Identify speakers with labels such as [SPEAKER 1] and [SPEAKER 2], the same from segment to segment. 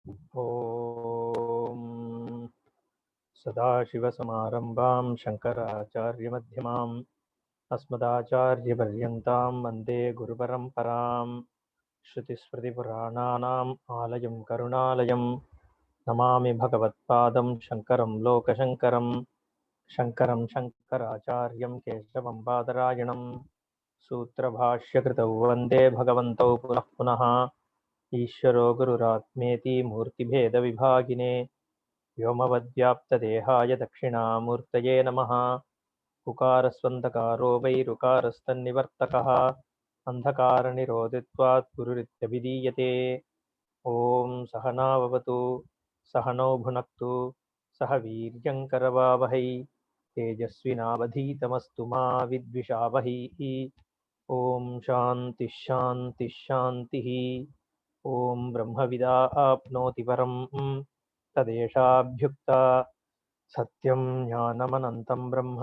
[SPEAKER 1] ॐ सदाशिवसमारम्भां शङ्कराचार्यमध्यमाम् अस्मदाचार्यपर्यन्तां वन्दे गुरुपरम्परां श्रुतिस्मृतिपुराणानाम् आलयं करुणालयं नमामि भगवत्पादं शङ्करं लोकशङ्करं शङ्करं शङ्कराचार्यं केशवं बादरायणं सूत्रभाष्यकृतौ वन्दे भगवन्तौ पुनः पुनः ईश्वरो गुरुरात्मेति मूर्तिभेदविभागिने व्योमवद्व्याप्तदेहाय दक्षिणामूर्तये नमः उकारस्वन्दकारो वैरुकारस्तन्निवर्तकः अन्धकारनिरोधित्वात् गुरुरित्यभिधीयते ॐ सहनाववतु सहनौ भुनक्तु सह वीर्यङ्करवावहै तेजस्विनावधीतमस्तु मा विद्विषावहैः ॐ शान्तिः शान्तिः शान्तिः ॐ ब्रह्मविदा आप्नोति परम् तदेषाभ्युक्ता सत्यं ज्ञानमनन्तं ब्रह्म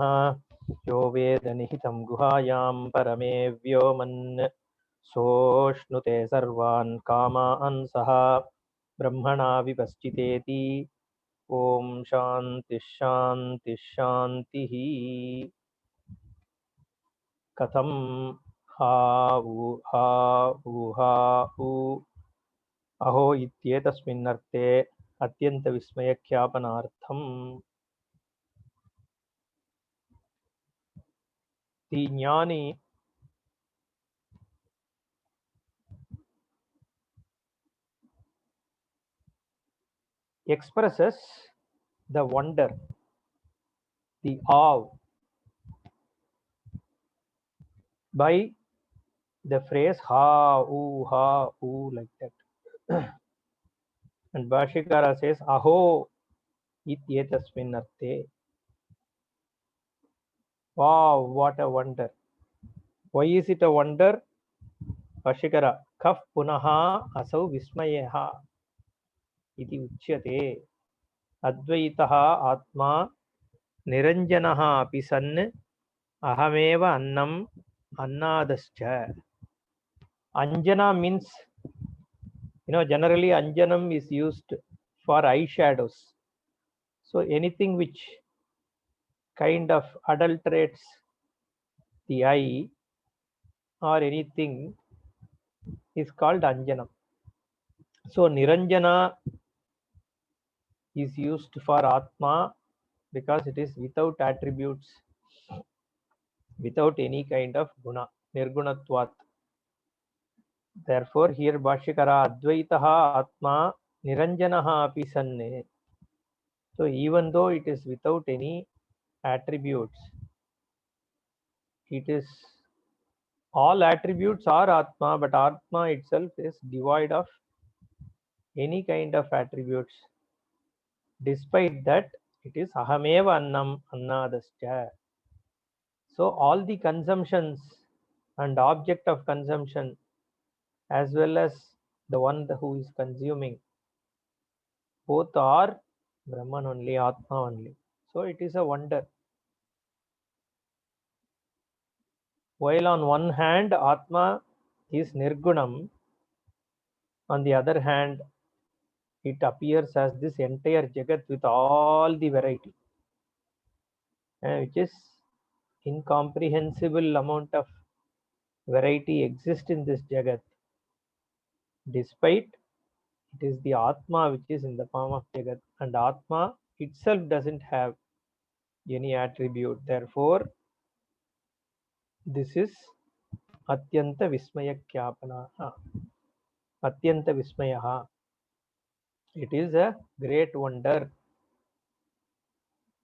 [SPEAKER 1] यो वेदनिहितं गुहायां परमे व्योमन् सोऽश्नुते सर्वान् कामान् सः ब्रह्मणा विपश्चितेति ॐ शान्तिः शान्तिः शान्तिः कथं हा ऊहा ऊ अहो इत्येतस्मिन्नर्थे अत्यन्तविस्मयख्यापनार्थम् the jnani expresses the wonder, the awe by the phrase ha oo like that. And Bhashikara says aho ityetasmin arte. Wow, what a wonder. Why is it a wonder? Bhashikara kaf punaha asau vismayeha iti uchyate advaitaha atma niranjanaha api san ahameva annam annadascha. Anjana means, generally anjanam is used for eye shadows. So anything which kind of adulterates the eye or anything is called anjanam. So niranjana is used for atma because it is without attributes, without any kind of guna, nirgunatvat. Therefore here Bhashyakara advaitaha atma niranjanaha api sanne. So even though it is without any attributes, it is all attributes are atma, but atma itself is devoid of any kind of attributes. Despite that, it is ahameva annam annadascha. So all the consumptions and object of consumption, as well as the one who is consuming, both are Brahman only, Atma only. So it is a wonder. While on one hand Atma is Nirgunam, on the other hand it appears as this entire Jagat with all the variety, which is incomprehensible amount of variety exists in this Jagat. Despite it is the Atma which is in the form of Jagat, and Atma itself doesn't have any attribute. Therefore, this is Atyanta Vismaya Kyapana. Atyanta Vismayaha. It is a great wonder.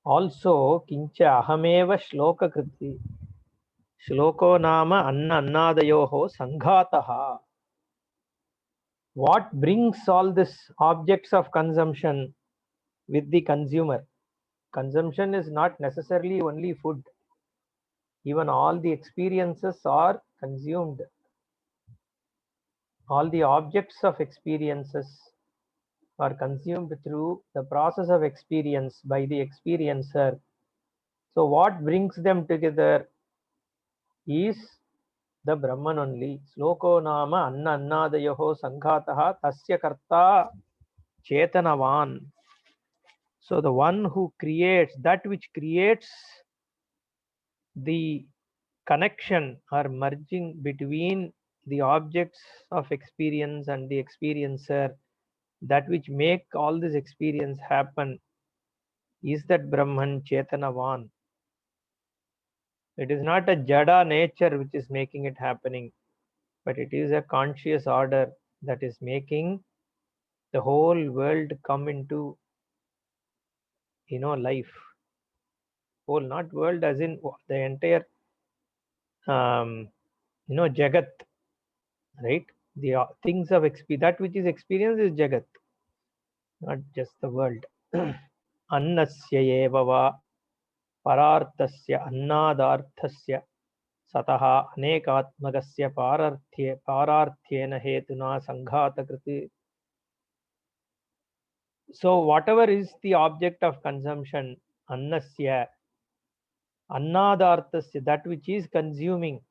[SPEAKER 1] Also, Kincha Ahameva Shloka Kriti. Shloko Nama Anna Annadayoho Sanghataha. What brings all these objects of consumption with the consumer? Consumption is not necessarily only food. Even all the experiences are consumed. All the objects of experiences are consumed through the process of experience by the experiencer. So what brings them together is the Brahman only. Sloko nama anna annadayoho sanghataha tasya karta Chetanavan. So the one who creates, that which creates the connection or merging between the objects of experience and the experiencer, that which make all this experience happen, is that Brahman Chetanavan. It is not a jada nature which is making it happening, but it is a conscious order that is making the whole world come into, life. Whole, not world as in the entire, Jagat, right? The things of experience, that which is experience is Jagat, not just the world. Annasya eva va pararthasya annadarthasya sataha anekatmagasya pararthyena hetuna sanghatakriti. So whatever is the object of consumption, annasya, annadarthasya, that which is consuming,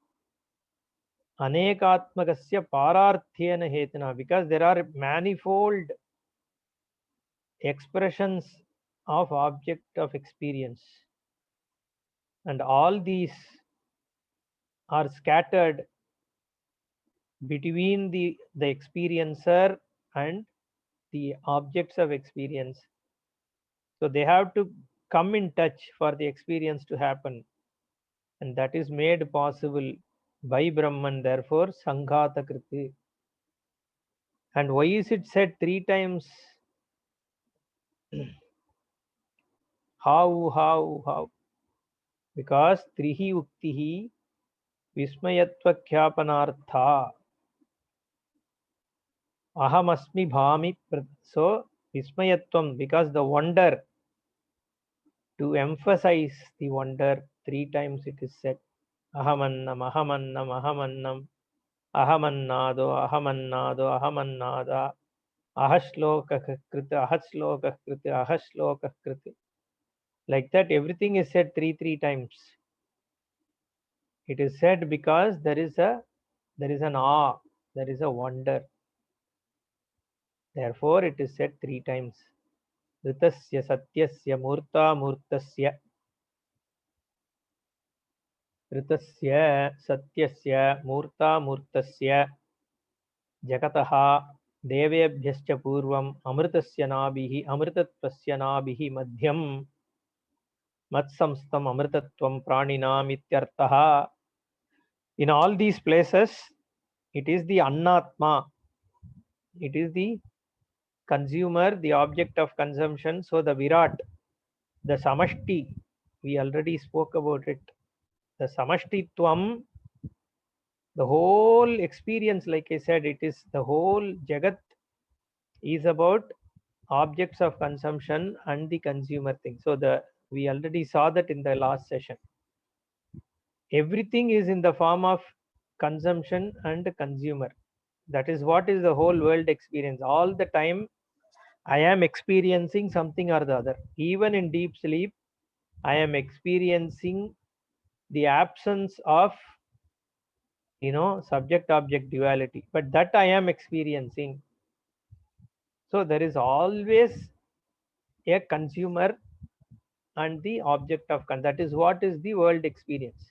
[SPEAKER 1] anekatmagasya pararthyena hetuna, because there are manifold expressions of object of experience, and all these are scattered between the experiencer and the objects of experience. So they have to come in touch for the experience to happen, and that is made possible by Brahman, therefore Sanghata Kriti. And why is it said 3 times? How? Because Trihi Uktihi Vismayatva Kyapanartha Ahamasmi Bhami. So Vismayatvam, because the wonder, to emphasize the wonder, 3 times it is said. Ahamannam, Ahamannam, Ahamannam, Ahamannado, Ahamannado, Ahamannada, Ahashlokah Krita, Ahashlokah Krita, Ahashlokah Krita. Like that, everything is said 3 times. It is said because there is an awe, there is a wonder. Therefore, it is said 3 times. Ritasya Satyasya Murta Murtasya. Ritasya Satyasya Murta Murtasya Jakataha Devebhyascha Purvam Amritasya Nabihi Amritatvasya Nabihi Madhyam Matsamstam Amritatvam Praninam Ityartaha. In all these places, it is the Annatma, it is the consumer, the object of consumption. So the Virat, the Samashti, we already spoke about it. The Samashtitvam, the whole experience, like I said, it is the whole Jagat is about objects of consumption and the consumer thing. So we already saw that in the last session. Everything is in the form of consumption and consumer. That is what is the whole world experience. All the time I am experiencing something or the other. Even in deep sleep, I am experiencing the absence of, subject object duality, but that I am experiencing. So there is always a consumer and the object of that is what is the world experience.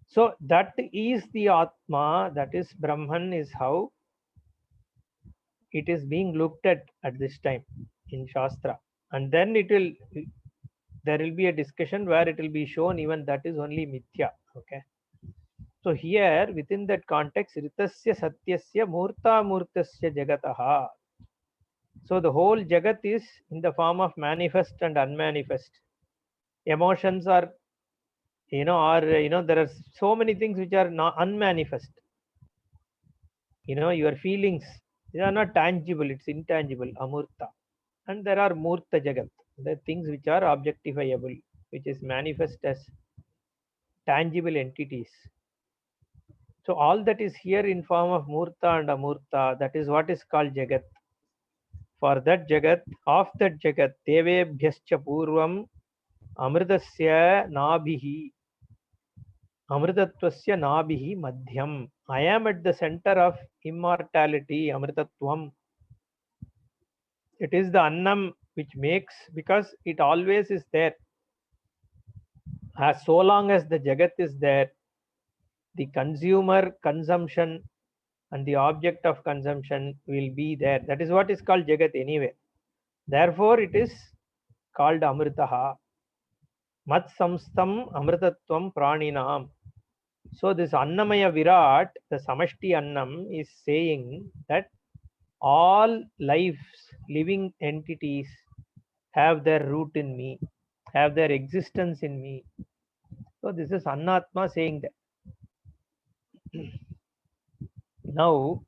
[SPEAKER 1] So that is the Atma, that is Brahman, is how it is being looked at this time in Shastra. And then there will be a discussion where it will be shown even that is only Mithya. Okay. So here within that context, Ritasya Satyasya Murta Murtasya Jagataha. So the whole Jagat is in the form of manifest and unmanifest. Emotions are, there are so many things which are not unmanifest. Your feelings, they are not tangible, it's intangible, Amurta. And there are Murta Jagat, the things which are objectifiable, which is manifest as tangible entities. So all that is here in form of Murta and Amurta, that is what is called Jagat. For that Jagat, of that Jagat, Devebhyascha Purvam Amritasya Nabhihi Amritatvasya Nabhihi Madhyam. I am at the center of immortality, Amritatvam. It is the annam which makes, because it always is there. As so long as the Jagat is there, the consumer consumption and the object of consumption will be there. That is what is called Jagat anyway. Therefore, it is called Amritaha. Mat samstam amritatvam praninam. So this Annamaya Virat, the Samashti Annam, is saying that all lives, living entities have their root in me, have their existence in me. So this is Annatma saying that. Now,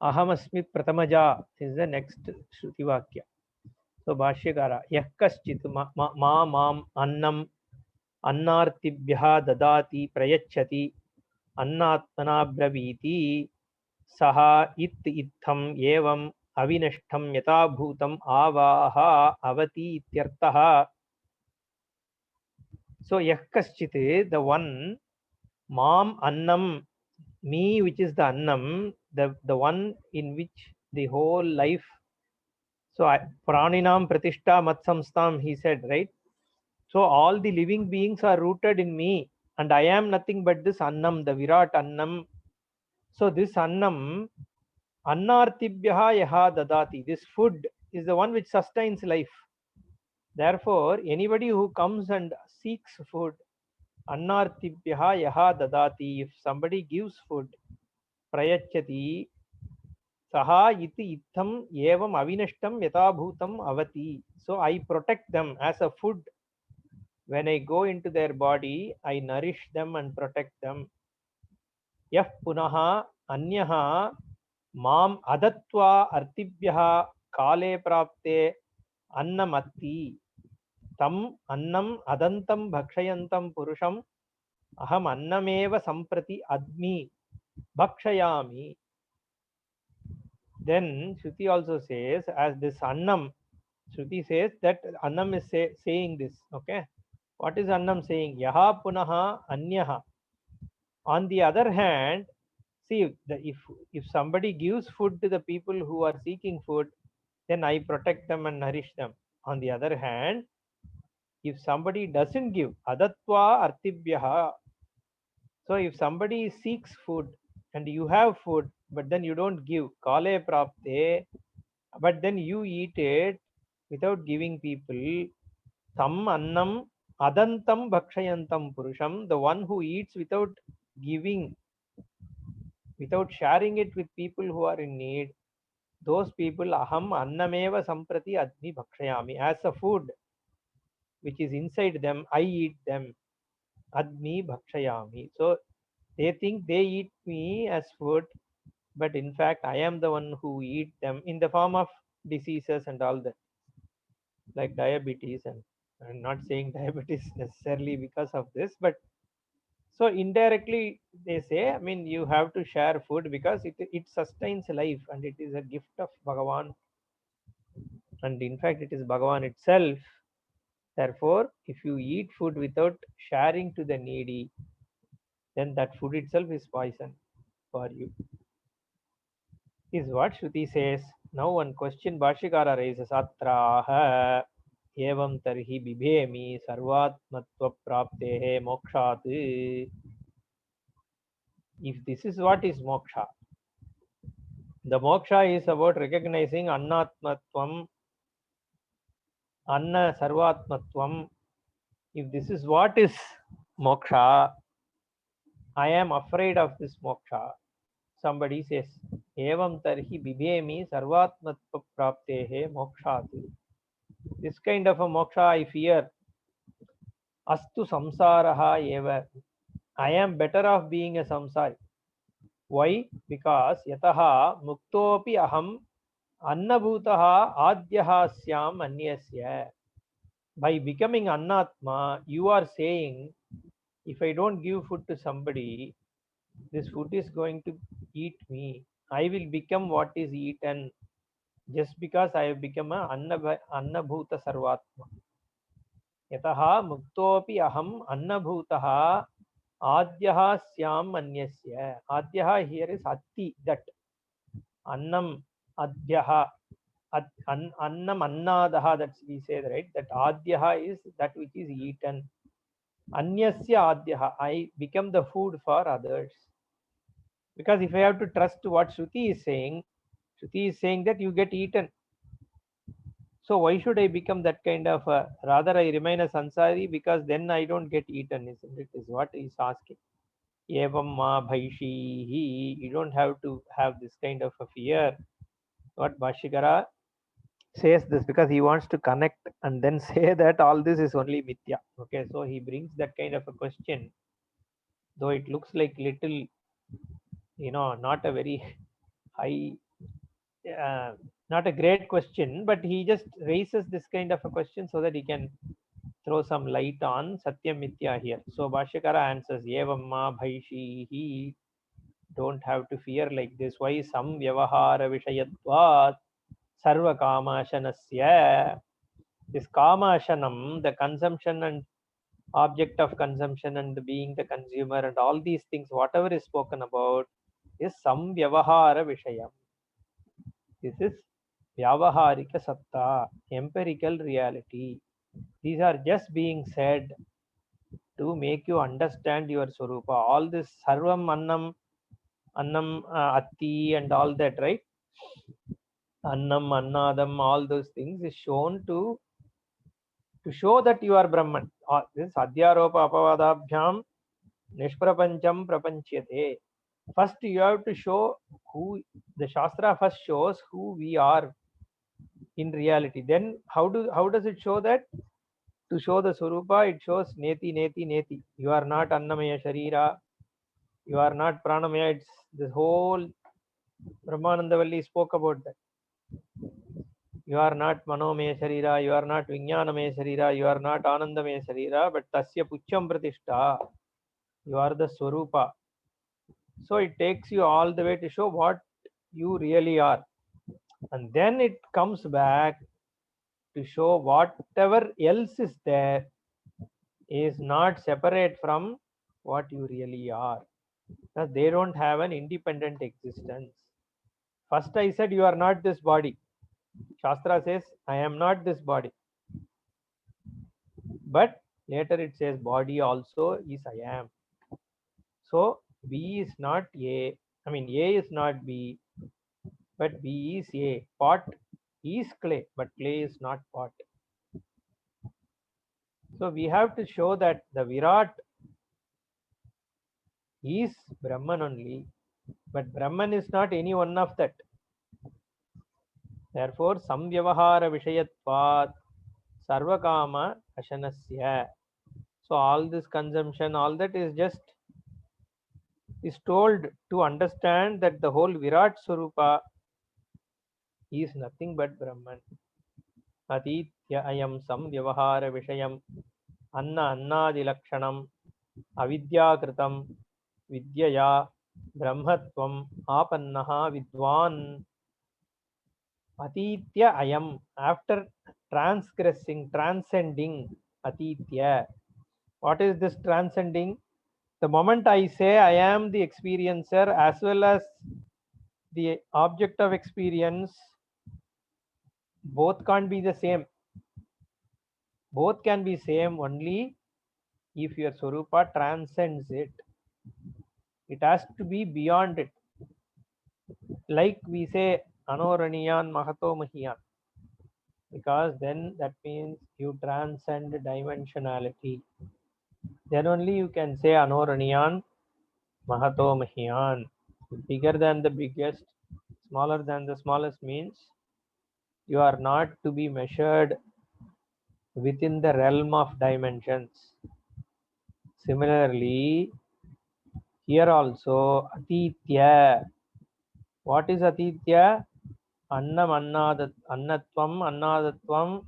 [SPEAKER 1] Ahamasmi Pratamaja is the next Shruti Vakya. So Bhashyakara, Yakaschit mam annam annartibhya dadati prayachati annatmana braviti saha it itham evam avinashtam yata bhutam avaha avati ityartaha. So Yakaschit, the one, mam annam, me, which is the annam, the one in which the whole life. So praninam pratishta matsamstam, he said, right? So all the living beings are rooted in me, and I am nothing but this annam, the Virat annam. So this annam, annartibhyaha yaha dadati, this food is the one which sustains life. Therefore, anybody who comes and seeks food, annartibhyaha yaha dadati, if somebody gives food, prayachati, saha iti itham evam avinashtam yatabhutam avati. So I protect them as a food. When I go into their body, I nourish them and protect them. Yah punaha anyaha mam adatva artibhyaha kale prapte annamatti tam annam adantam bhakshayantam purusham aham annameva samprati admi bhakshayami. Then Shruti also says, as this annam, Shruti says that annam is saying this. Okay, what is annam saying? Yaha punaha anyaha. On the other hand, see, if somebody gives food to the people who are seeking food, then I protect them and nourish them. On the other hand, if somebody doesn't give, adatva artibhyaha, so if somebody seeks food and you have food, but then you don't give, kale prapte, but then you eat it without giving people, tam annam adantam bhakshayantam purusham, the one who eats without giving, without sharing it with people who are in need, those people aham annameva samprati admi bhakshayami, as a food which is inside them, I eat them, admi bhakshayami. So they think they eat me as food, but in fact I am the one who eat them in the form of diseases and all that, like diabetes. And I'm not saying diabetes necessarily because of this, but so indirectly they say, I mean, you have to share food because it sustains life and it is a gift of Bhagavan. And in fact, it is Bhagavan itself. Therefore, if you eat food without sharing to the needy, then that food itself is poison for you. Is what Shruti says. Now one question Bhashikara raises. Atraha evam tarhi bibhemi sarvatmatva praptehe mokshat. If this is what is moksha, the moksha is about recognizing annatmatvam, anna sarvatmatvam. If this is what is moksha, I am afraid of this moksha. Somebody says, evam tarhi bibhemi sarvatmatva praptehe mokshat. This kind of a moksha I fear. Astu samsaraha eva. I am better off being a samsari. Why? Because yataha muktopi aham annabhutaha adyaha syam anyasya. By becoming annatma, you are saying, if I don't give food to somebody, this food is going to eat me. I will become what is eaten just because I have become a annabhuta sarvatma. Yataha muktopi aham annabhutaha adyaha syam anyasya. Adyaha here is atti, that. Annam adyaha. annam annadaha, that we say, right, that adyaha is that which is eaten. Anyasya adyaha, I become the food for others. Because if I have to trust what Shruti is saying that you get eaten. So why should I become that kind of rather I remain a sansari, because then I don't get eaten, isn't it? Is what he's asking. Evam ma bhaishihi. You don't have to have this kind of a fear. What Bhashikara says this because he wants to connect and then say that all this is only mithya. Okay, so he brings that kind of a question, though it looks like little, not a very high, uh, not a great question, but he just raises this kind of a question so that he can throw some light on Satyam Mithya here. So Bhashyakara answers, Evamma Bhaishihi, don't have to fear like this. Why? Sam Vyavahara Vishayatvat Sarva Kamashanasya. This Kamashanam, the consumption and object of consumption and being the consumer and all these things, whatever is spoken about, is Sam Vyavahara Vishayam. This is Vyavaharika Satta, empirical reality. These are just being said to make you understand your Swarupa. All this Sarvam Annam Atti and all that, right? Annam, Annadam, all those things is shown to show that you are Brahman. This Adhyaropa Apavadabhyam Nishprapancham Prapanchyate. First you have to show who the Shastra first shows who we are in reality. Then how does it show that? To show the Swarupa, it shows Neti, Neti, Neti. You are not Annamaya Sharira. You are not Pranamaya. It's this whole Brahmanandavalli spoke about that. You are not Manomaya Sharira. You are not Vijnanamaya Sharira. You are not Anandamaya Sharira. But Tasya Pucham Pratishta. You are the Swarupa. So it takes you all the way to show what you really are. And then it comes back to show whatever else is there is not separate from what you really are. Because they don't have an independent existence. First I said you are not this body. Shastra says I am not this body. But later it says body also is I am. So B is not A. I mean A is not B. But B is A. Pot is clay. But clay is not pot. So we have to show that the Virat is Brahman only. But Brahman is not any one of that. Therefore, Samvyavahara Vishayatvat Sarvakama Ashanasya. So all this consumption, all that is just is told to understand that the whole Virat Swarupa is nothing but Brahman. Aditya ayam samvyavahara vishayam anna annadilakshanam avidyakritam vidyaya brahmatvam apannaha vidwan. Atitya ayam, after transcending atitya. What is this transcending? The moment I say I am the experiencer as well as the object of experience, both can't be the same. Both can be same only if your Swarupa transcends it. It has to be beyond it. Like we say Anoraniyan Mahato Mahiyan. Because then that means you transcend dimensionality. Then only you can say Anoraniyan Mahato Mahiyan. Bigger than the biggest, smaller than the smallest means you are not to be measured within the realm of dimensions. Similarly, here also Atitya. What is Atitya? Annam, Annatvam, Annadatvam,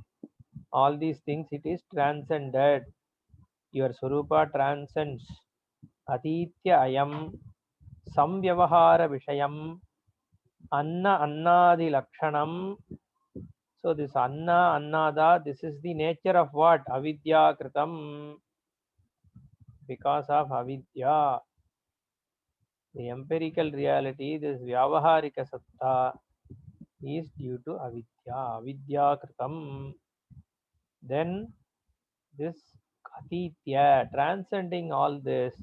[SPEAKER 1] all these things, it is transcended. Your Swarupa transcends. Atitya ayam samvyavahara vishayam anna annadi lakshanam. So this anna, annada, this is the nature of what? Avidya kritam. Because of avidya. The empirical reality, this vyavaharika satta, is due to avidya. Avidya kritam. Then this atitya, transcending all this.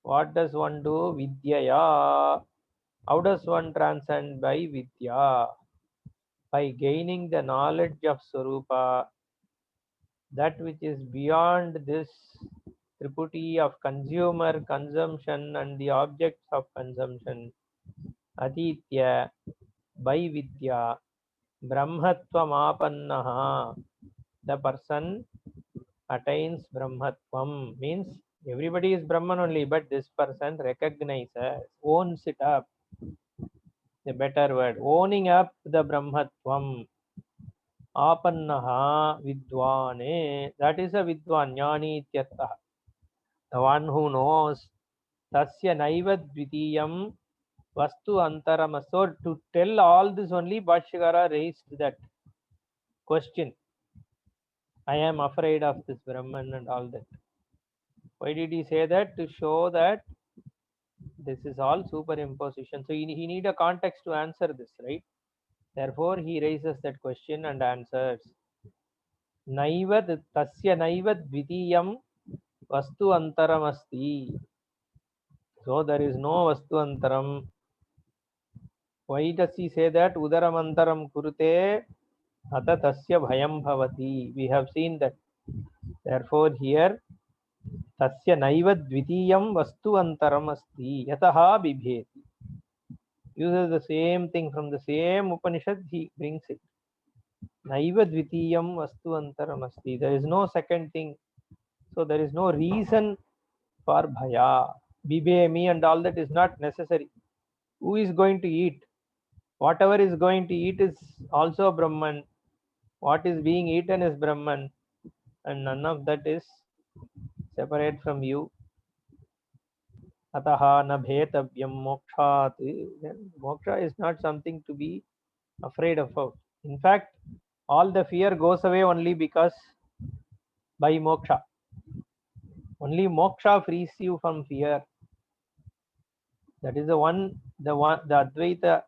[SPEAKER 1] What does one do? Vidyaya. How does one transcend? By vidya. By gaining the knowledge of Swarupa, that which is beyond this triputi of consumer, consumption, and the objects of consumption. Aditya, by vidya, brahmatvam, the person attains brahmatvam, means everybody is Brahman only, but this person recognizes, owns it up, the better word, owning up the brahmatvam. Apannaha vidvane, that is a vidwan, jnani ityartha, the one who knows. Tasya naiva dvitiyam vastu antaram. So to tell all this only, Bhashyakara raised that question. I am afraid of this Brahman and all that. Why did he say that? To show that this is all superimposition. So he need a context to answer this, right? Therefore, he raises that question and answers. Naiva tasya naiva dvitiyam vastu antaram asti. So there is no vastu antaram. Why does he say that? Udaram antaram kurute ata tasya bhayam bhavati. We have seen that. Therefore, here tasya naiva dvitiyam vastu antaram asti. Yataha bibheti. Uses the same thing from the same Upanishad, he brings it. Naiva dvitiyam vastu antaram asti. There is no second thing. So there is no reason for bhaya. Bibhemi and all that is not necessary. Who is going to eat? Whatever is going to eat is also Brahman. What is being eaten is Brahman. And none of that is separate from you. Ataha na bhetavyam mokshat. Moksha is not something to be afraid of. In fact, all the fear goes away only because by moksha. Only moksha frees you from fear. That is the Advaita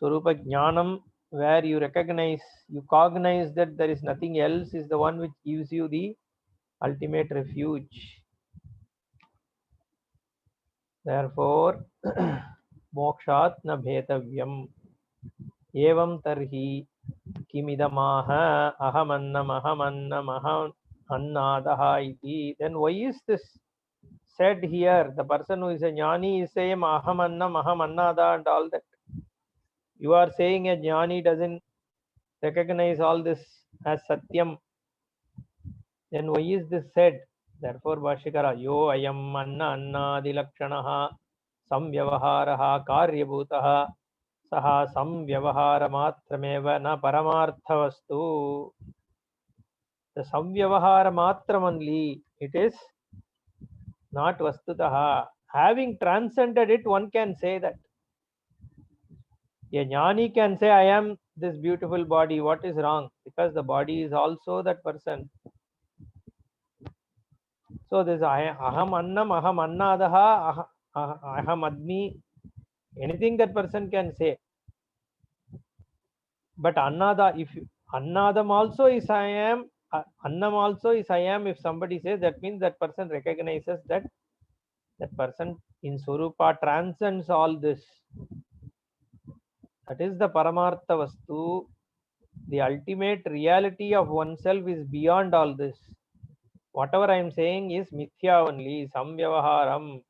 [SPEAKER 1] Swarupa Jnanam, where you recognize, you cognize that there is nothing else, is the one which gives you the ultimate refuge. Therefore, mokshat na bhetavyam. Evam tarhi kimidamaha ahamannam annadaha iti. Then why is this said here? The person who is a jnani is saying ahamannam annada and all that. You are saying a jnani doesn't recognize all this as satyam. Then why is this said? Therefore, Bhashyakara, yo ayam annadilakshanaha samvyavaharaha karyabhutaha saha samvyavahara matrameva na paramarthavastu. The samvyavahara matram only, it is not vastutaha. Having transcended it, one can say that. A jnani can say, I am this beautiful body. What is wrong? Because the body is also that person. So this aham annam, aham annadaha, aham admi, anything that person can say. But annada, if annadam also is I am, annam also is I am, if somebody says, that means that person recognizes that that person in Swarupa transcends all this. That is the Paramartha Vastu. The ultimate reality of oneself is beyond all this. Whatever I am saying is mithya only, samvyavaharam.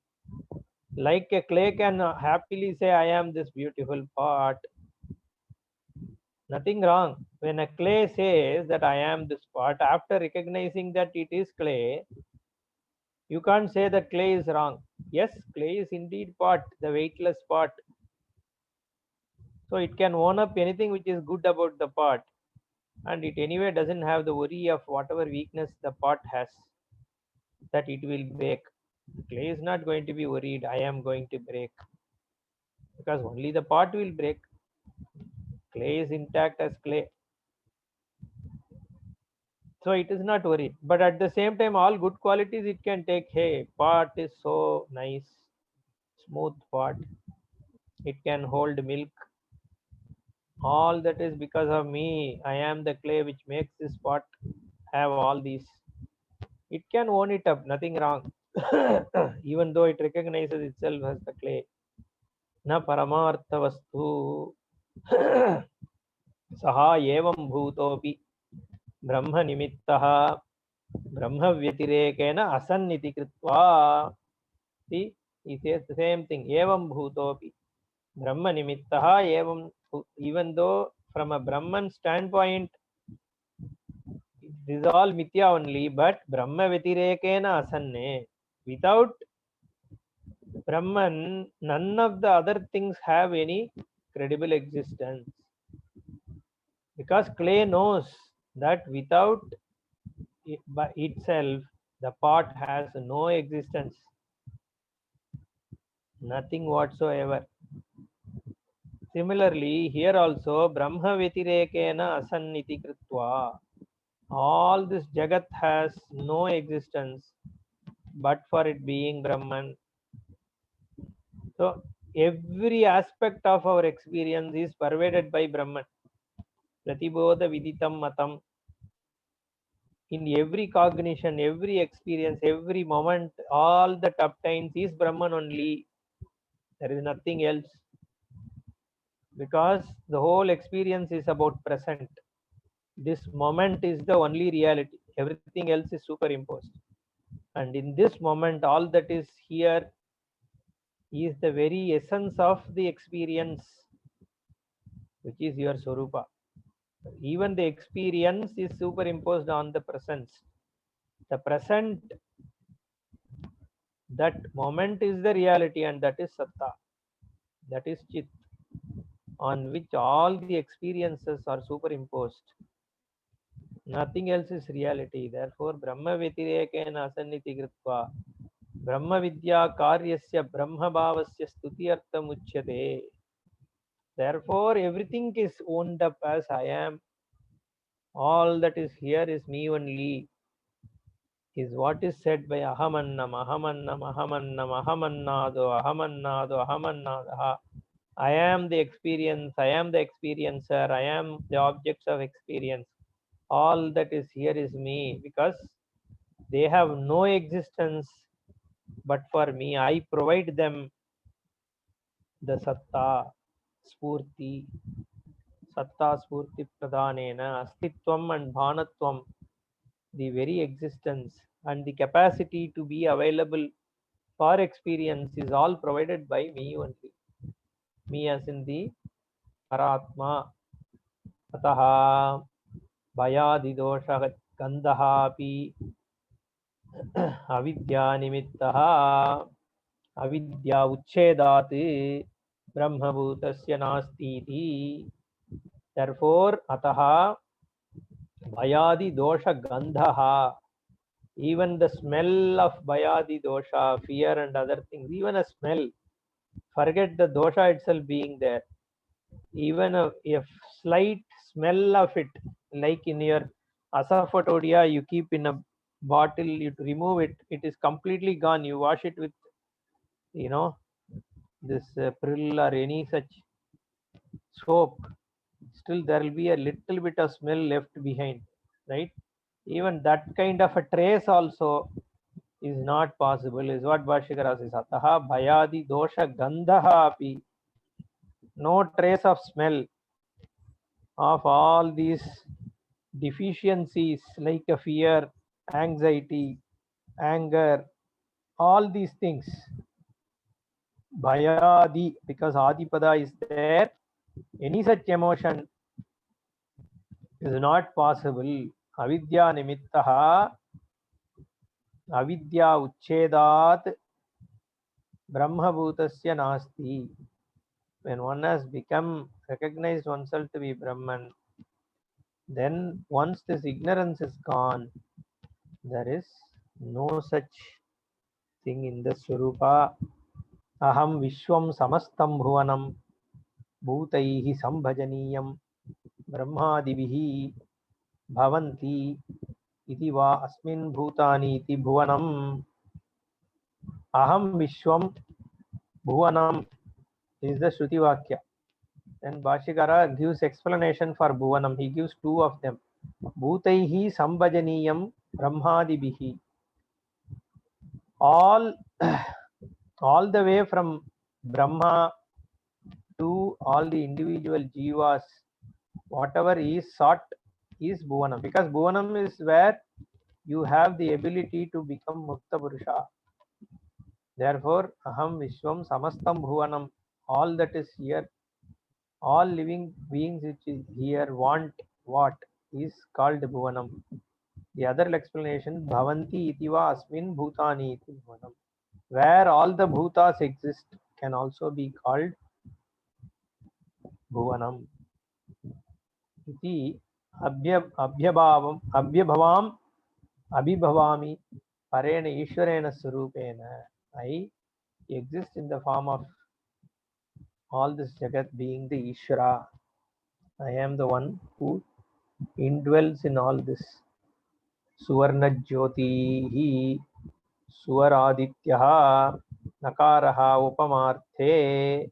[SPEAKER 1] Like a clay can happily say, I am this beautiful pot. Nothing wrong. When a clay says that I am this pot, after recognizing that it is clay, you can't say that clay is wrong. Yes, clay is indeed pot, the weightless pot. So it can own up anything which is good about the pot. And it anyway doesn't have the worry of whatever weakness the pot has, that it will break. Clay is not going to be worried, I am going to break. Because only the pot will break. Clay is intact as clay. So it is not worried. But at the same time, all good qualities it can take. Hey, pot is so nice, smooth pot. It can hold milk. All that is because of me. I am the clay which makes this pot have all these. It can own it up, nothing wrong. Even though it recognizes itself as the clay. Na paramartha vastu saha evam bhutopi brahma nimittah brahma vyatirekena asanniti kritva. See, he says the same thing. Evam bhutopi brahma nimittah evam. Even though from a Brahman standpoint, this is all mithya only, but Brahma Vyatirekena asanne. Without Brahman, none of the other things have any credible existence. Because clay knows that without it, by itself, the pot has no existence, nothing whatsoever. Similarly, here also, Brahma Vyatirekena asanniti kritva. All this Jagat has no existence but for it being Brahman. So every aspect of our experience is pervaded by Brahman. Pratibodha viditam matam. In every cognition, every experience, every moment, all that obtains is Brahman only. There is nothing else. Because the whole experience is about present. This moment is the only reality. Everything else is superimposed. And in this moment, all that is here is the very essence of the experience, which is your Swarupa. Even the experience is superimposed on the presence. The present, that moment is the reality, and that is Satta. That is Chit, on which all the experiences are superimposed. Nothing else is reality. Therefore, Brahma Vyatirekena asanniti kritva Brahma Vidya Karyasya Brahma Bhavasya Stutiyartham Uchyate. Therefore, everything is owned up as I am. All that is here is me only, is what is said by Ahamannam, Ahamannam, Ahamannam, Ahamannado, Ahamannado, Ahamannadaha. I am the experience, I am the experiencer, I am the objects of experience. All that is here is me, because they have no existence but for me. I provide them the Satta, Spurti, Satta Spurti Pradhanena, Astitvam and Bhanatvam, the very existence and the capacity to be available for experience is all provided by me only. Me as in the Paratma. Ataha Bhayadidosha Gandaha api Avidya Nimittaha Avidya Uchchedat Brahma Bhutasya Nasti. Therefore, Ataha Bhayadi Dosha Gandhaha. Even the smell of Bhayadi Dosha, fear and other things, even a smell, forget the dosha itself being there. Even a slight smell of it, like in your asafoetida, you keep in a bottle, you remove it, it is completely gone. You wash it with, this Prill or any such soap, still there will be a little bit of smell left behind, right? Even that kind of a trace also is not possible, is what Bhashyakara says. Ataha bhayadi dosha gandhaha api. No trace of smell of all these deficiencies like a fear, anxiety, anger, all these things. Bhayadi, because Adipada is there, any such emotion is not possible. Avidya nimittaha, avidya uchchedat, brahma bhutasya nasti. When one has become recognized oneself to be Brahman, then once this ignorance is gone, there is no such thing in the Swarupa. Aham Vishwam Samastam Bhuvanam Bhutaihi Sambhajaniyam Brahmadivihi Bhavanti Iti Va Asmin Bhutani Iti Bhuvanam. Aham Vishwam Bhuvanam is the Shruti Vakya. Then Bhashyakara gives explanation for Bhuvanam. He gives two of them. Bhutaihi Sambhajaniyam Brahmadibihi. All all the way from Brahma to all the individual jivas, whatever is sought is Bhuvanam. Because Bhuvanam is where you have the ability to become Mukta Purusha. Therefore, Aham Vishwam Samastam Bhuvanam. All that is here, all living beings which is here want what is called Bhuvanam. The other explanation, Bhavanti itiva asmin bhutani iti bhuvanam. Where all the bhutas exist can also be called Bhuvanam. Iti abhyabhavam abhibhavami parena ishwarena surupena. I exist in the form of all this Jagat being the Ishvara. I am the one who indwells in all this. Suvarna Jyoti Suvaradityaha Nakaraha Upamarthe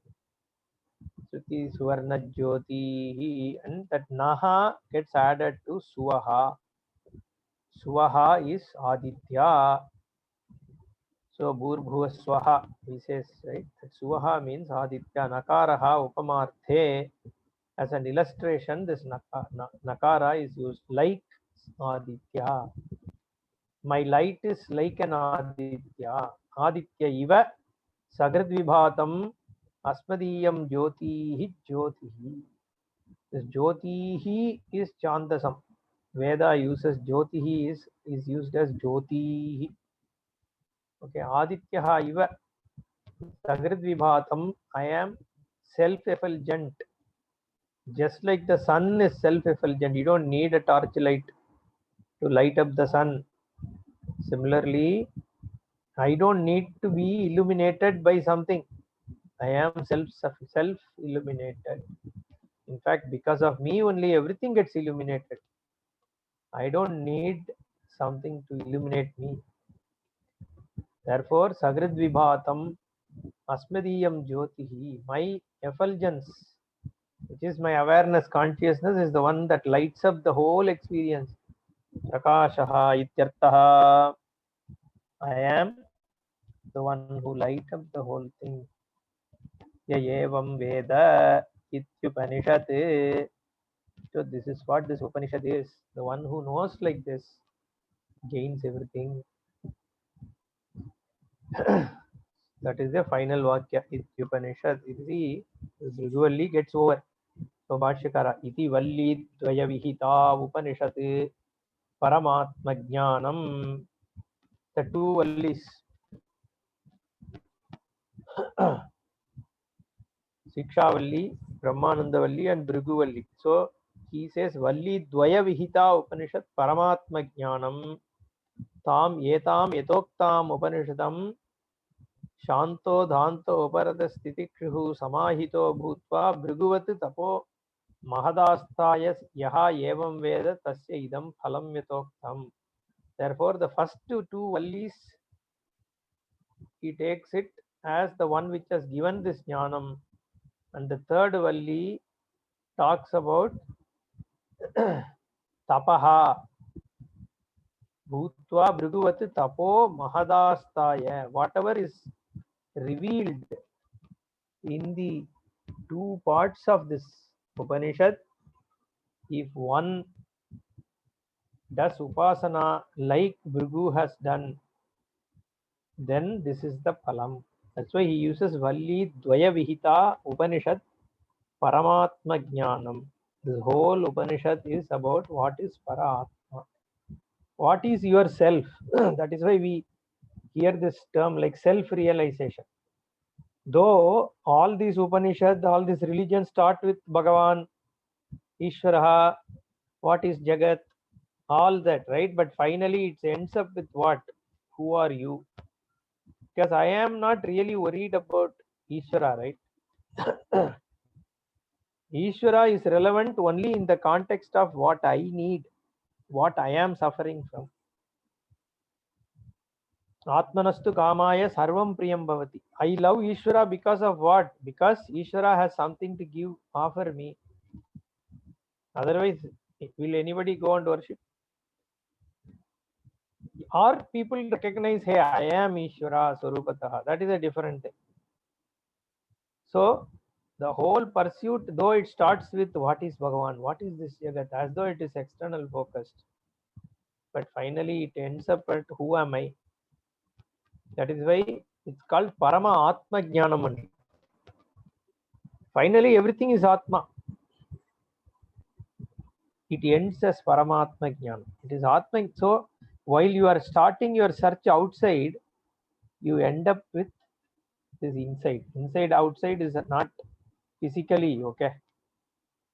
[SPEAKER 1] Suti Suvarna Jyoti, and that Naha gets added to Suvaha. Suvaha is Aditya. So Bhurbhuva Swaha, he says, right? That Suvaha means Aditya. Nakaraha Upamarthe. As an illustration, this Nakara is used like Aditya. My light is like an Aditya. Aditya iva Sagradvibhatam Asmadiyam Jyotihi Jyotihi. This Jyotihi is Chandasam. Veda uses Jyotihi is used as Jyotihi. Okay, Adityaha iva Sagradvibhatam. I am self-effulgent. Just like the sun is self-effulgent. You don't need a torchlight to light up the sun. Similarly, I don't need to be illuminated by something. I am self-illuminated. In fact, because of me only everything gets illuminated. I don't need something to illuminate me. Therefore, Sagradvibhatam Asmadiyam Jyotihi, my effulgence, which is my awareness, consciousness, is the one that lights up the whole experience. Prakashaha ityartaha. I am the one who light up the whole thing. Yayevam Veda Ityupanishad. So this is what this Upanishad is. The one who knows like this gains everything. That is the final Vakya. Ityupanishad. See, usually gets over. So Bhashyakara. Iti Valli Dvaya Vihita Upanishad Paramatma Jnanam. The two Vallis. Sikshavalli, Brahmanandavalli and Bhriguvalli. So he says Valli Dvaya Vihita Upanishad Paramatma Jnanam Tam Yetam Yetoktam Upanishadam Shanto Dhanto Uparata Stitikshu Samahito Bhutva Bhriguvat Tapo Mahadastaya Yaha Evam Veda Tasya Idam Phalam Yetoktam. Therefore, the first two Vallis, he takes it as the one which has given this Jnanam. And the third Valli talks about Tapaha Bhutva Bhriguvat Tapo Mahadastaya. Whatever is revealed in the two parts of this Upanishad, if one does Upasana like Bhrigu has done, then this is the Phalam. That's why he uses Valli Dvaya Vihita Upanishad Paramatma Jnanam. This whole Upanishad is about what is Paraatma. What is yourself? That is why we hear this term like self-realization. Though all these Upanishads, all these religions start with Bhagavan, Ishvaraha, what is Jagat, all that, right? But finally it ends up with what? Who are you? Because I am not really worried about Ishvara, right? Ishvara is relevant only in the context of what I need, what I am suffering from. Atmanastu kamaya sarvam priyam bhavati. I love Ishvara because of what? Because Ishvara has something to give, offer me. Otherwise, will anybody go and worship? Or people recognize, hey, I am Ishvara Swarupataha. That is a different thing. So, the whole pursuit, though it starts with what is Bhagavan, what is this Jagat, as though it is external focused. But finally, it ends up at who am I? That is why it's called Parama Atma Jnanam only. Finally, everything is Atma. It ends as Paramatma Jnana. It is Atma. So, while you are starting your search outside, you end up with this inside. Inside, outside is not physically, okay?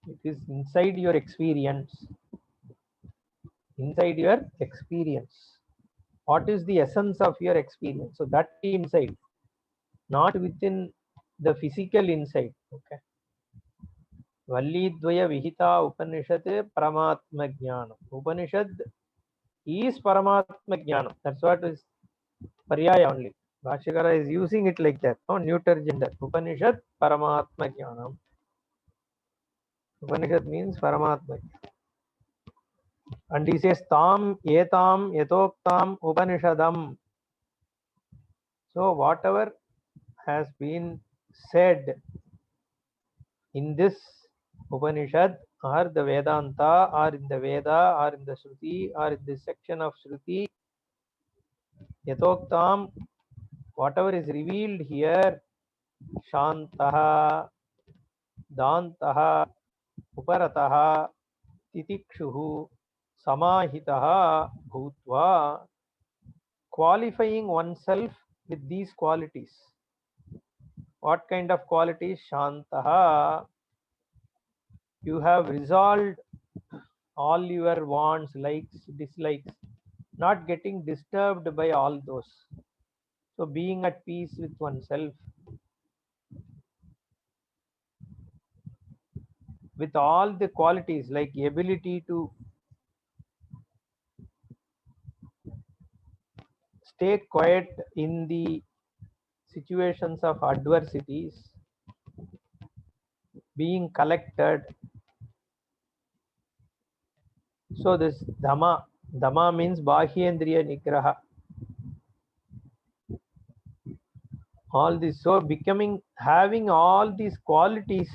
[SPEAKER 1] It is inside your experience. Inside your experience. What is the essence of your experience? So, that inside, not within the physical inside, okay? Vallidvaya Vihita Upanishad Paramatma Jnana. Upanishad is Paramatma Jnana. That's what is Paryaya only. Bhashyakara is using it like that. No, neuter gender. Upanishad Paramatma Jnanam. Upanishad means Paramatma. And he says Tam Etam Yatoktam Upanishadam. So whatever has been said in this Upanishad or the Vedanta or in the Veda or in the Shruti or in this section of Shruti, Yatoktam, whatever is revealed here, Shantaha, Dantaha, Uparataha, Titikshuhu, Samahitaha, Bhutva, qualifying oneself with these qualities. What kind of qualities? Shantaha, you have resolved all your wants, likes, dislikes, not getting disturbed by all those. So being at peace with oneself, with all the qualities like ability to stay quiet in the situations of adversities, being collected. So this Dhamma means Bahyendriya Nigraha. All this, so becoming, having all these qualities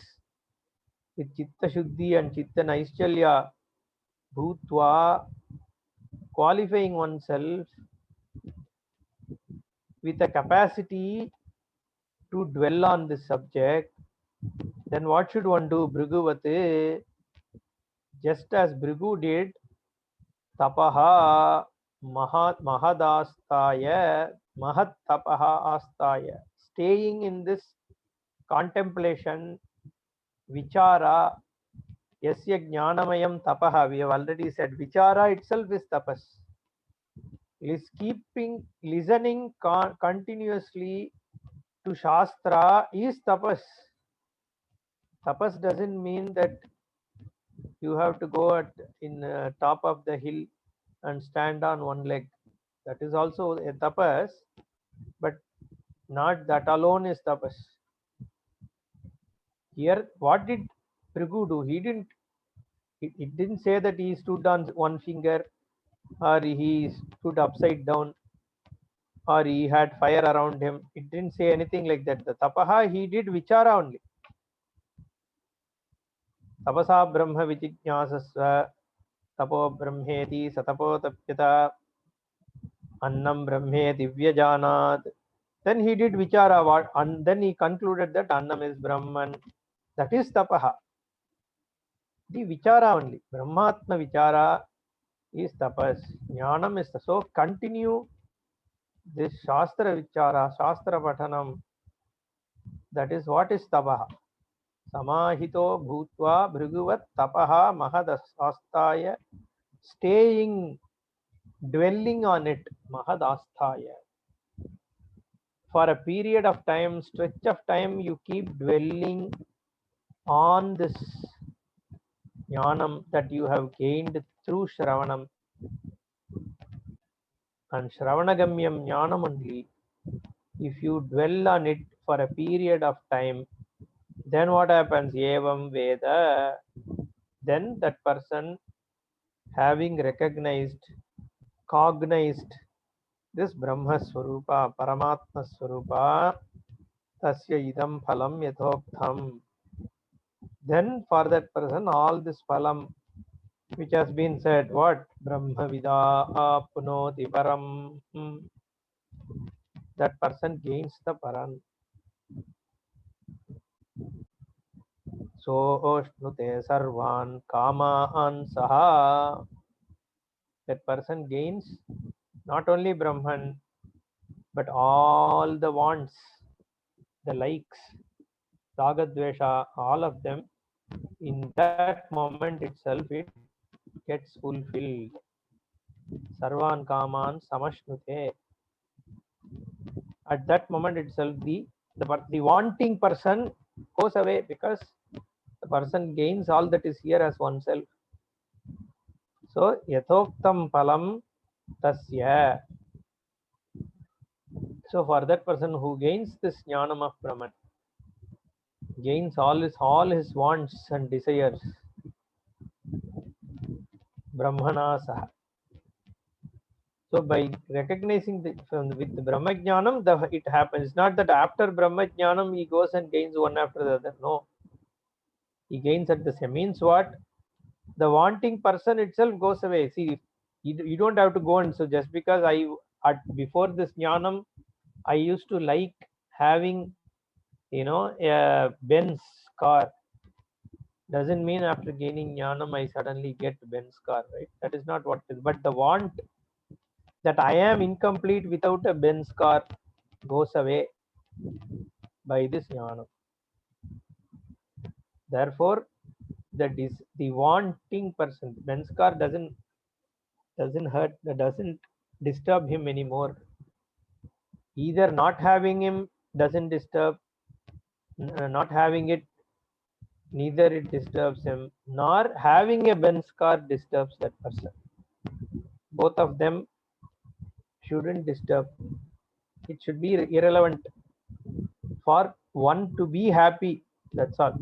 [SPEAKER 1] with Chitta Shuddhi and Chitta Naishchalya, Bhutva, qualifying oneself with a capacity to dwell on this subject, then what should one do? Bhriguvate, just as Bhrigu did, tapaha mahadastaya, mahat tapaha astaya, staying in this contemplation, vichara, yasya jnanamayam tapaha, we have already said, vichara itself is tapas. Is keeping, listening continuously to Shastra is tapas. Tapas doesn't mean that you have to go at in top of the hill and stand on one leg. That is also a tapas, but not that alone is tapas. Here, what did Phrigu do? He didn't. It didn't say that he stood on one finger, or he stood upside down, or he had fire around him. It didn't say anything like that. The tapaha he did vichara only. Tapasa brahma vijignasasva tapo brahmeti satapo tapyata annam brahme divyajanat. Then he did vichara, what, and then he concluded that annam is Brahman. That is tapaha. The vichara only. Brahmatma vichara is tapas. Jnanam is so continue this Shastra vichara, Shastra pathanam. That is what is tapaha. Samahito bhutva bhriguvat tapaha mahadastaya. Staying, dwelling on it, mahadasthaya. For a period of time, stretch of time, you keep dwelling on this jnanam that you have gained through Shravanam. And Shravanagamyam Jnanam only, if you dwell on it for a period of time, then what happens? Evam Veda, then that person having recognized, cognized this Brahma Swarupa, Paramatma Swarupa, Tasya Idam Phalam Yathoktham. Then for that person, all this phalam which has been said, what? Brahma Vida Apnoti Param. That person gains the Paran. So Oshnute Sarvan Kamaan Saha. That person gains not only Brahman, but all the wants, the likes, Sagadvesha, all of them. In that moment itself, it gets fulfilled. Sarvan Kaman Samashnute. At that moment itself, the wanting person goes away because the person gains all that is here as oneself. So Yathoktam Palam Tasya. So for that person who gains this Jnanam of Brahman, gains all his wants and desires, Brahmana Saha. So by recognizing with the Brahma Jnanam, it happens. It's not that after Brahma Jnanam he goes and gains one after the other. No. He gains at the same. Means what? The wanting person itself goes away. See, you don't have to go and so just because before this Jnanam, I used to like having, a Benz car. Doesn't mean after gaining Jnanam I suddenly get Benz car, right? That is not what it is. But the want that I am incomplete without a Benz car goes away by this Jnanam. Therefore, the wanting person, Benz car doesn't hurt, doesn't disturb him anymore. Either not having him doesn't disturb, not having it, neither it disturbs him, nor having a Benz car disturbs that person. Both of them shouldn't disturb. It should be irrelevant for one to be happy. That's all.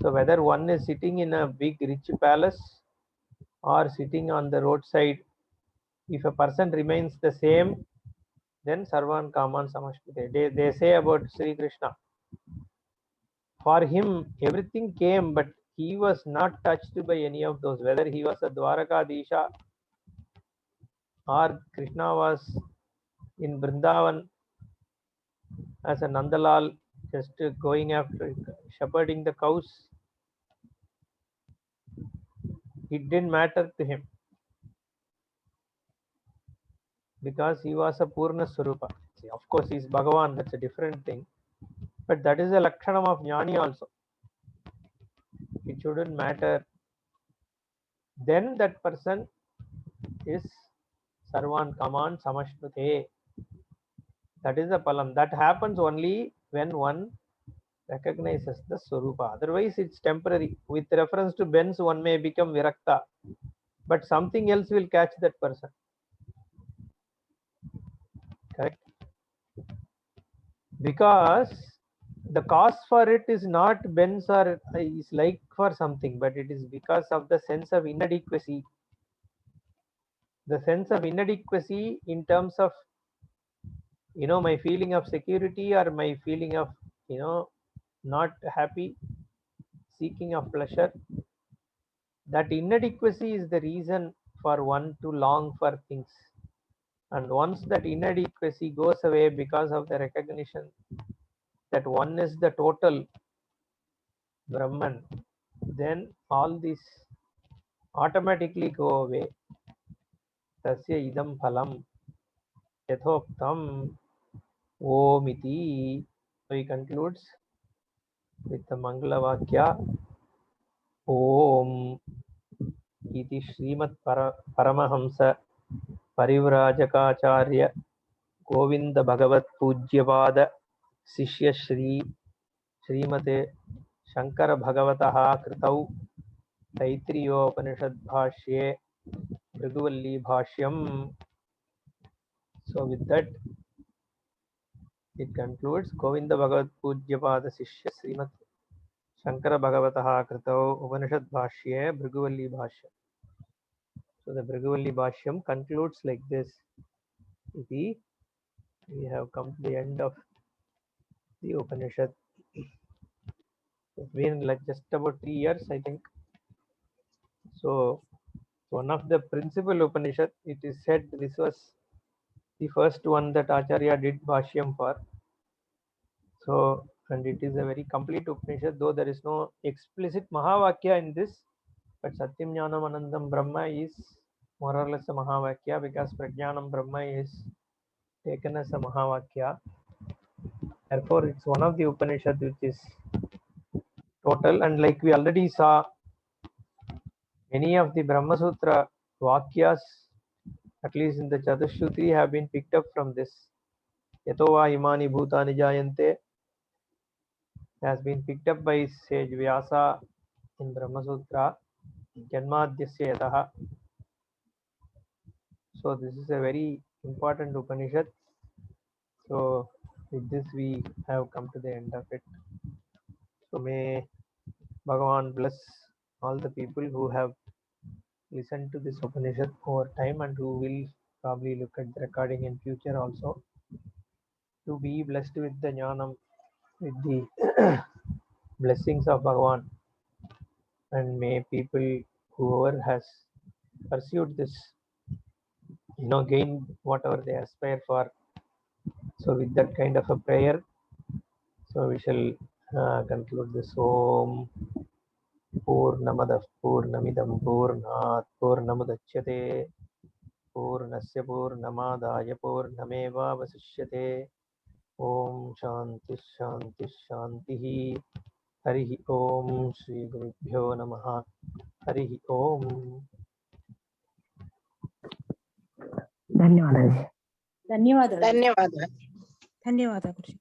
[SPEAKER 1] So whether one is sitting in a big rich palace or sitting on the roadside, if a person remains the same, then Sarvan Kaman Samashrute. They say about Sri Krishna. For him, everything came, but he was not touched by any of those. Whether he was a Dwarakadisha or Krishna was in Vrindavan as a Nandalal, just going after shepherding the cows, it didn't matter to him because he was a Purna Swarupa. Of course, he's Bhagavan, that's a different thing. But that is a Lakshanam of Jnani also. It shouldn't matter. Then that person is Sarvan Kaman Samashnute. That is the Palam. That happens only when one recognizes the Swarupa. Otherwise, it's temporary. With reference to Benz, one may become Virakta, but something else will catch that person. Correct? Because the cause for it is not Benz or is like for something, but it is because of the sense of inadequacy. The sense of inadequacy in terms of, my feeling of security or my feeling of, not happy, seeking of pleasure. That inadequacy is the reason for one to long for things. And once that inadequacy goes away because of the recognition that one is the total Brahman, then all this automatically go away. Tasya idam phalam yathoktam omiti. So he concludes with the Mangala Vakya Om iti Srimad Paramahamsa Parivrajakaacharya Govinda Bhagavat Pujyapada Sishya Srimate Shankara Bhagavataha Kritau Taitriyopanishad Bhashye Bhriguvalli Bhashyam So with that, it concludes Govinda Bhagavat Pujyapada Sishya Srimat Shankara Bhagavataha Kritau Upanishad Bhashya Bhriguvalli Bhashya. So the Bhriguvalli Bhashyam concludes like this. We have come to the end of the Upanishad. It's been like just about 3 years, I think. So one of the principal Upanishad, it is said this was the first one that Acharya did Bhashyam for. So, and it is a very complete Upanishad, though there is no explicit Mahavakya in this, but Satyam Jnanam Anandam Brahma is more or less a Mahavakya, because Prajnanam Brahma is taken as a Mahavakya. Therefore, it's one of the Upanishad which is total, and like we already saw, many of the Brahma Sutra Vakyas, at least in the Chatushruti, have been picked up from this. Yatova imani bhutani jayante has been picked up by sage Vyasa in Brahma Sutra, Janmadhyasya Yataha. So this is a very important Upanishad. So with this we have come to the end of it. So may Bhagavan bless all the people who have listened to this Upanishad over time and who will probably look at the recording in future also, to be blessed with the jnanam, with the blessings of Bhagavan, and may people, whoever has pursued this, gain whatever they aspire for. So with that kind of a prayer, so we shall conclude this. Om Purnamadah Purnamidam Purnat Purnamudachyate Purnasya Purnamadaya Purnameva Vasishyate. Om Shanti Shanti Shanti. Harihi Om Shri Gurubhyo Namaha. Harihi Om.
[SPEAKER 2] ಧನ್ಯವಾದ
[SPEAKER 3] ಧನ್ಯವಾದಗಳು.
[SPEAKER 2] ಧನ್ಯವಾದ ಗುರುಜಿ.